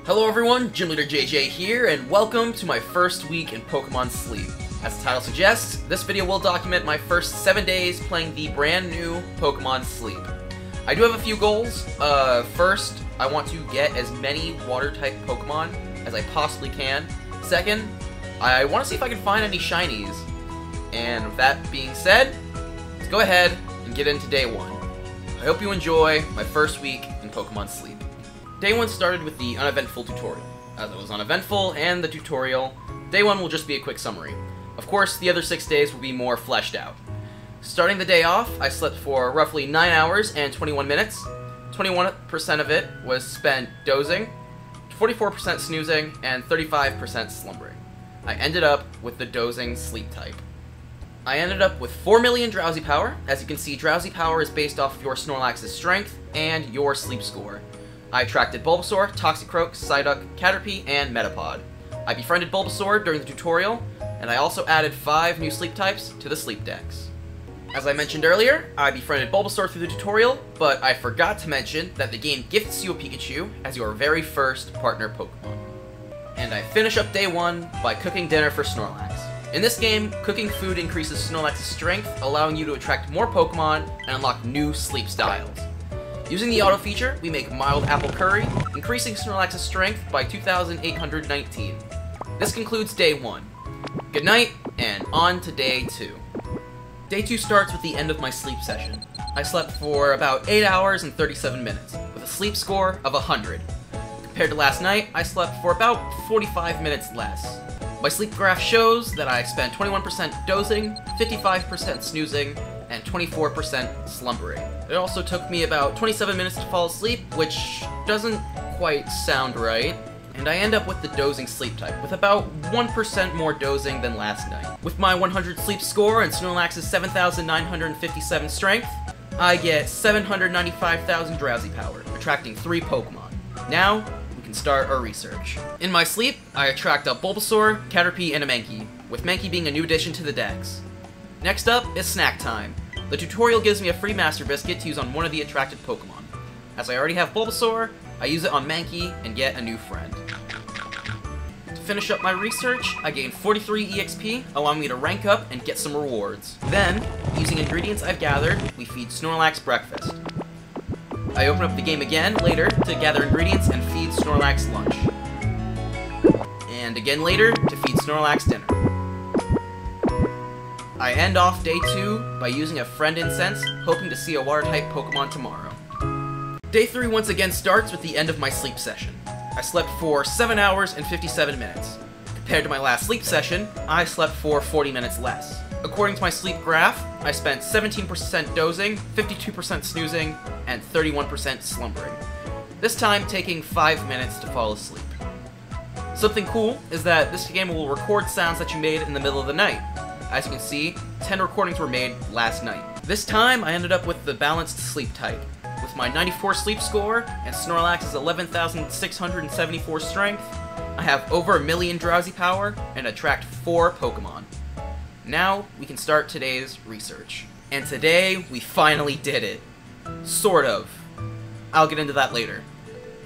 Hello everyone, Gym Leader JJ here, and welcome to my first week in Pokemon Sleep. As the title suggests, this video will document my first 7 days playing the brand new Pokemon Sleep. I do have a few goals. First, I want to get as many Water-type Pokemon as I possibly can. Second, I want to see if I can find any Shinies. And with that being said, let's go ahead and get into Day 1. I hope you enjoy my first week in Pokemon Sleep. Day 1 started with the uneventful tutorial. As it was uneventful and the tutorial, Day 1 will just be a quick summary. Of course, the other 6 days will be more fleshed out. Starting the day off, I slept for roughly 9 hours and 21 minutes. 21% of it was spent dozing, 44% snoozing, and 35% slumbering. I ended up with the dozing sleep type. I ended up with 4 million Drowsy Power. As you can see, Drowsy Power is based off of your Snorlax's strength and your sleep score. I attracted Bulbasaur, Toxicroak, Psyduck, Caterpie, and Metapod. I befriended Bulbasaur during the tutorial, and I also added 5 new sleep types to the sleep decks. As I mentioned earlier, I befriended Bulbasaur through the tutorial, but I forgot to mention that the game gifts you a Pikachu as your very first partner Pokemon. And I finish up Day 1 by cooking dinner for Snorlax. In this game, cooking food increases Snorlax's strength, allowing you to attract more Pokemon and unlock new sleep styles. Using the auto feature, we make mild apple curry, increasing Snorlax's strength by 2,819. This concludes Day 1. Good night, and on to Day 2. Day 2 starts with the end of my sleep session. I slept for about 8 hours and 37 minutes, with a sleep score of 100. Compared to last night, I slept for about 45 minutes less. My sleep graph shows that I spent 21% dozing, 55% snoozing, and 24% slumbering. It also took me about 27 minutes to fall asleep, which doesn't quite sound right. And I end up with the dozing sleep type, with about 1% more dozing than last night. With my 100 sleep score and Snorlax's 7,957 strength, I get 795,000 Drowsy Power, attracting 3 Pokemon. Now, we can start our research. In my sleep, I attract a Bulbasaur, Caterpie, and a Mankey, with Mankey being a new addition to the decks. Next up is snack time. The tutorial gives me a free Master Biscuit to use on one of the attracted Pokemon. As I already have Bulbasaur, I use it on Mankey and get a new friend. To finish up my research, I gain 43 EXP, allowing me to rank up and get some rewards. Then, using ingredients I've gathered, we feed Snorlax breakfast. I open up the game again later to gather ingredients and feed Snorlax lunch. And again later to feed Snorlax dinner. I end off Day 2 by using a friend incense, hoping to see a Water-type Pokemon tomorrow. Day 3 once again starts with the end of my sleep session. I slept for 7 hours and 57 minutes. Compared to my last sleep session, I slept for 40 minutes less. According to my sleep graph, I spent 17% dozing, 52% snoozing, and 31% slumbering. This time taking 5 minutes to fall asleep. Something cool is that this game will record sounds that you made in the middle of the night. As you can see, 10 recordings were made last night. This time, I ended up with the balanced sleep type. With my 94 sleep score and Snorlax's 11,674 strength, I have over 1 million Drowsy Power and attract 4 Pokemon. Now, we can start today's research. And today, we finally did it. Sort of. I'll get into that later.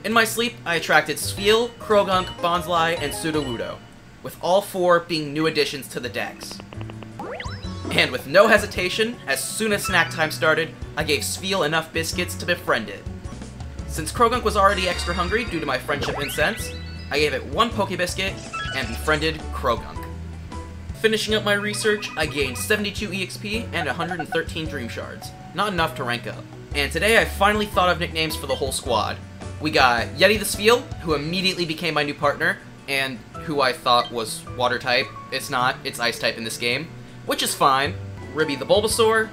In my sleep, I attracted Spheal, Croagunk, Bonsly, and Sudowoodo, with all 4 being new additions to the decks. And with no hesitation, as soon as snack time started, I gave Spheal enough biscuits to befriend it. Since Croagunk was already extra hungry due to my friendship incense, I gave it 1 Pokebiscuit and befriended Croagunk. Finishing up my research, I gained 72 EXP and 113 Dream Shards, not enough to rank up. And today I finally thought of nicknames for the whole squad. We got Yeti the Spheal, who immediately became my new partner, and who I thought was Water-type. It's not, it's Ice-type in this game, which is fine. Ribby the Bulbasaur,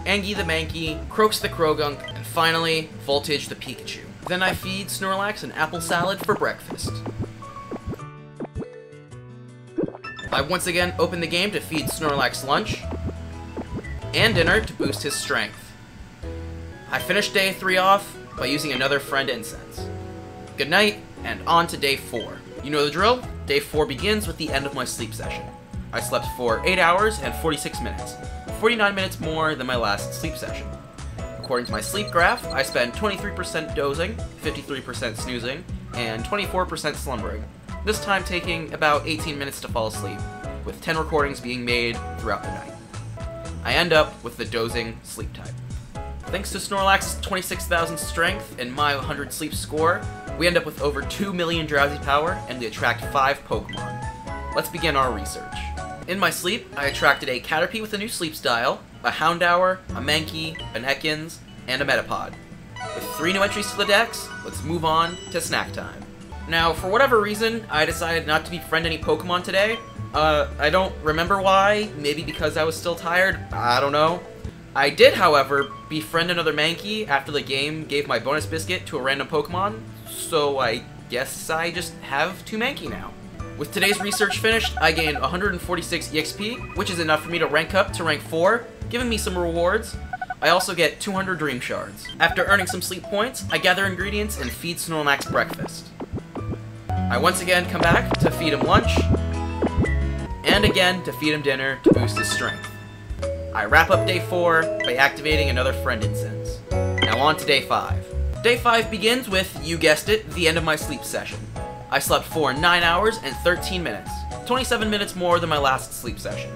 Angie the Mankey, Croaks the Croagunk, and finally, Voltage the Pikachu. Then I feed Snorlax an apple salad for breakfast. I once again open the game to feed Snorlax lunch and dinner to boost his strength. I finished Day 3 off by using another friend incense. Good night, and on to Day 4. You know the drill? Day 4 begins with the end of my sleep session. I slept for 8 hours and 46 minutes, 49 minutes more than my last sleep session. According to my sleep graph, I spent 23% dozing, 53% snoozing, and 24% slumbering, this time taking about 18 minutes to fall asleep, with 10 recordings being made throughout the night. I end up with the dozing sleep type. Thanks to Snorlax's 26,000 strength and my 100 sleep score, we end up with over 2 million drowsy power, and we attract 5 Pokemon. Let's begin our research. In my sleep, I attracted a Caterpie with a new sleep style, a Houndour, a Mankey, an Ekans, and a Metapod. With 3 new entries to the dex, let's move on to snack time. Now, for whatever reason, I decided not to befriend any Pokemon today. I don't remember why, maybe because I was still tired, I don't know. I did, however, befriend another Mankey after the game gave my bonus biscuit to a random Pokemon, so I guess I just have 2 Mankey now. With today's research finished, I gained 146 EXP, which is enough for me to rank up to rank 4, giving me some rewards. I also get 200 Dream Shards. After earning some sleep points, I gather ingredients and feed Snorlax breakfast. I once again come back to feed him lunch, and again to feed him dinner to boost his strength. I wrap up day 4 by activating another friend incense. Now on to day 5. Day 5 begins with, you guessed it, the end of my sleep session. I slept for 9 hours and 13 minutes, 27 minutes more than my last sleep session.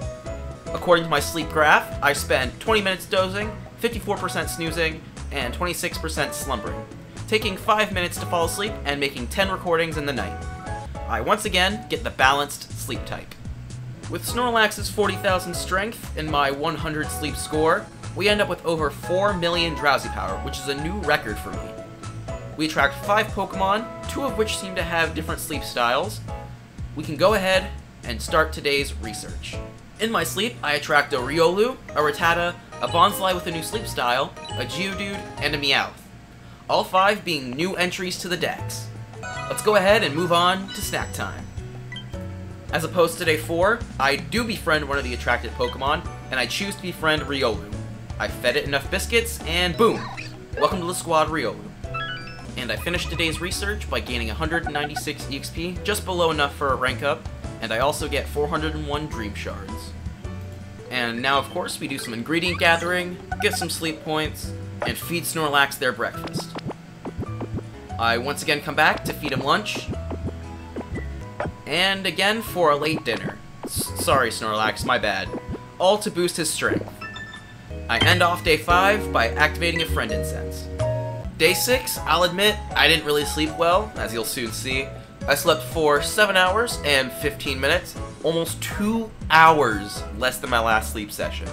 According to my sleep graph, I spent 20 minutes dozing, 54% snoozing, and 26% slumbering, taking 5 minutes to fall asleep and making 10 recordings in the night. I once again get the balanced sleep type. With Snorlax's 40,000 strength and my 100 sleep score, we end up with over 4 million drowsy power, which is a new record for me. We attract 5 Pokemon, 2 of which seem to have different sleep styles. We can go ahead and start today's research. In my sleep, I attract a Riolu, a Rattata, a Bonsly with a new sleep style, a Geodude, and a Meowth. All 5 being new entries to the dex. Let's go ahead and move on to snack time. As opposed to day 4, I do befriend one of the attracted Pokemon, and I choose to befriend Riolu. I fed it enough biscuits, and boom! Welcome to the squad, Riolu. And I finished today's research by gaining 196 EXP, just below enough for a rank up, and I also get 401 Dream Shards. And now, of course, we do some ingredient gathering, get some sleep points, and feed Snorlax their breakfast. I once again come back to feed him lunch, and again for a late dinner. Sorry, Snorlax, my bad. All to boost his strength. I end off day 5 by activating a friend incense. Day 6, I'll admit, I didn't really sleep well, as you'll soon see. I slept for 7 hours and 15 minutes, almost 2 hours less than my last sleep session,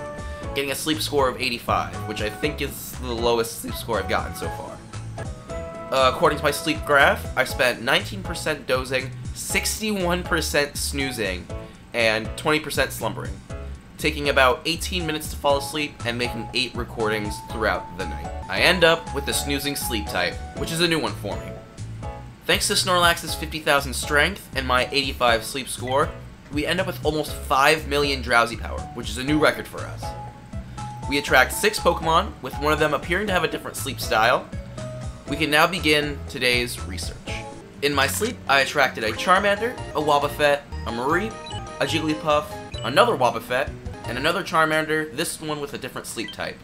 getting a sleep score of 85, which I think is the lowest sleep score I've gotten so far. According to my sleep graph, I spent 19% dozing, 61% snoozing, and 20% slumbering, taking about 18 minutes to fall asleep and making 8 recordings throughout the night. I end up with the snoozing sleep type, which is a new one for me. Thanks to Snorlax's 50,000 strength and my 85 sleep score, we end up with almost 5 million drowsy power, which is a new record for us. We attract 6 Pokemon, with one of them appearing to have a different sleep style. We can now begin today's research. In my sleep, I attracted a Charmander, a Wobbuffet, a Mareep, a Jigglypuff, another Wobbuffet, and another Charmander, this one with a different sleep type.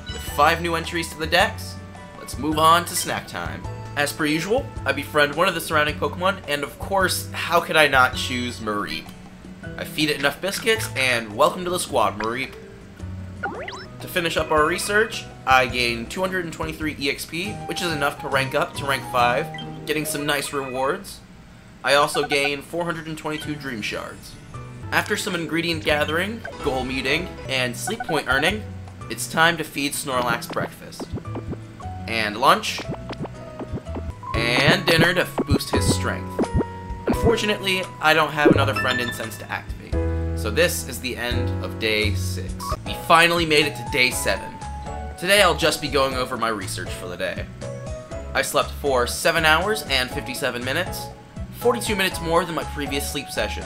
With 5 new entries to the dex, let's move on to snack time. As per usual, I befriend one of the surrounding Pokemon, and of course, how could I not choose Mareep? I feed it enough biscuits, and welcome to the squad, Mareep. To finish up our research, I gain 223 EXP, which is enough to rank up to rank 5, getting some nice rewards. I also gain 422 Dream Shards. After some ingredient gathering, goal meeting, and sleep point earning, it's time to feed Snorlax breakfast. And lunch, and dinner to boost his strength. Unfortunately, I don't have another friend incense to activate, so this is the end of day 6. We finally made it to day 7. Today I'll just be going over my research for the day. I slept for 7 hours and 57 minutes, 42 minutes more than my previous sleep session.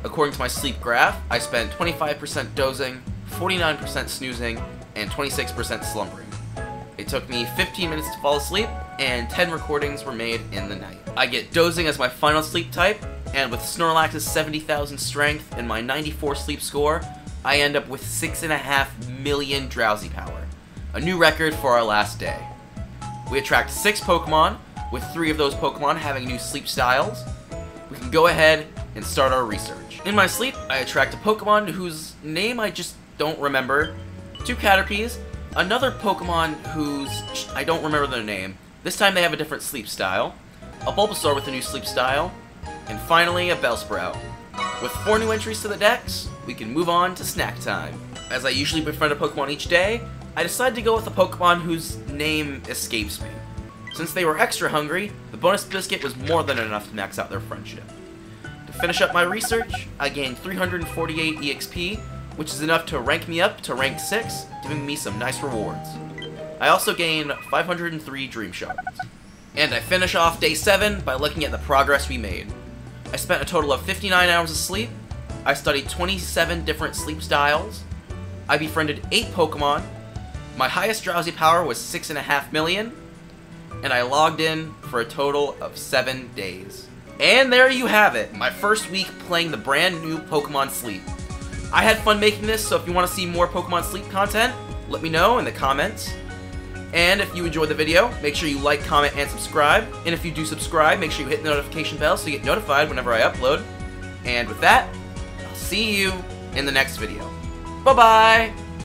According to my sleep graph, I spent 25% dozing, 49% snoozing, and 26% slumbering. It took me 15 minutes to fall asleep, and 10 recordings were made in the night. I get dozing as my final sleep type, and with Snorlax's 70,000 strength and my 94 sleep score, I end up with 6.5 million drowsy power, a new record for our last day. We attract 6 Pokemon, with 3 of those Pokemon having new sleep styles, we can go ahead and start our research. In my sleep, I attract a Pokemon whose name I just don't remember, 2 Caterpies, another Pokemon whose I don't remember their name. This time they have a different sleep style, a Bulbasaur with a new sleep style, and finally a Bellsprout. With 4 new entries to the decks, we can move on to snack time. As I usually befriend a Pokemon each day, I decided to go with a Pokemon whose name escapes me. Since they were extra hungry, the bonus biscuit was more than enough to max out their friendship. To finish up my research, I gained 348 EXP, which is enough to rank me up to rank 6, giving me some nice rewards. I also gained 503 Dream Shards. And I finish off day 7 by looking at the progress we made. I spent a total of 59 hours of sleep, I studied 27 different sleep styles, I befriended 8 Pokemon, my highest drowsy power was 6.5 million, and I logged in for a total of 7 days. And there you have it, my first week playing the brand new Pokemon Sleep. I had fun making this, so if you want to see more Pokemon Sleep content, let me know in the comments. And if you enjoyed the video, make sure you like, comment, and subscribe. And if you do subscribe, make sure you hit the notification bell so you get notified whenever I upload. And with that, I'll see you in the next video. Bye-bye!